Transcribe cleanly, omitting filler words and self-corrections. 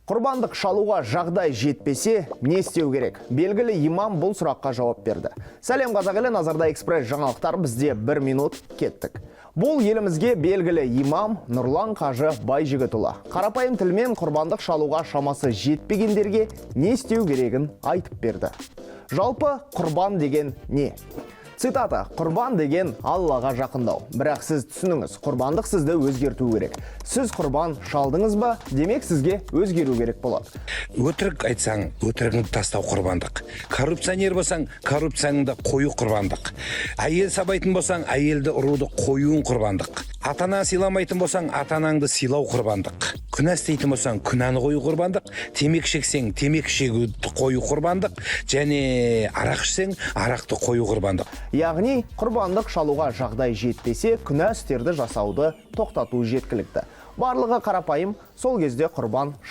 Құрбандық шалуға жағдай жетпесе, не істеу керек? Белгілі имам бұл сұраққа жауап берді. Сәлем қазақ елі, назарда экспресс жаңалықтар, бізде 1 минут кеттік. Бұл елімізге белгілі имам Нұрлан Қажы Байжігітұлы. Қарапайым тілмен құрбандық шалуға шамасы жетпегендерге не істеу керегін айтып берді. Жалпы құрбан деген не? Цитата: құрбан деген Аллаға жақындау. Бірақ сіз түсініңіз, құрбандық сізді өзгерту керек. Сіз құрбан шалдыңыз ба, демек сізге өзгеру керек болады. Өтірік айтсаң, өтірігіңді тастау құрбандық. Коррупционер болсаң, коррупцияңды қою құрбандық. Әйел сабайтын болсаң, әйелді ұруды қоюың құрбандық. Атана сыйламайтын болсаң, атанаңды сыйлау құрбандық. Күнә істейтін болсаң, күнәні қою құрбандық. Темекі шексең, темекі шегуді қою құрбандық. Және арақ ішсең, арақты қою құрбандық. Яғни, құрбандық шалуға жағдай жетпесе, күнә істерді жасауды тоқтату жеткілікті. Барлығы қарапайым, сол кезде құрбан шал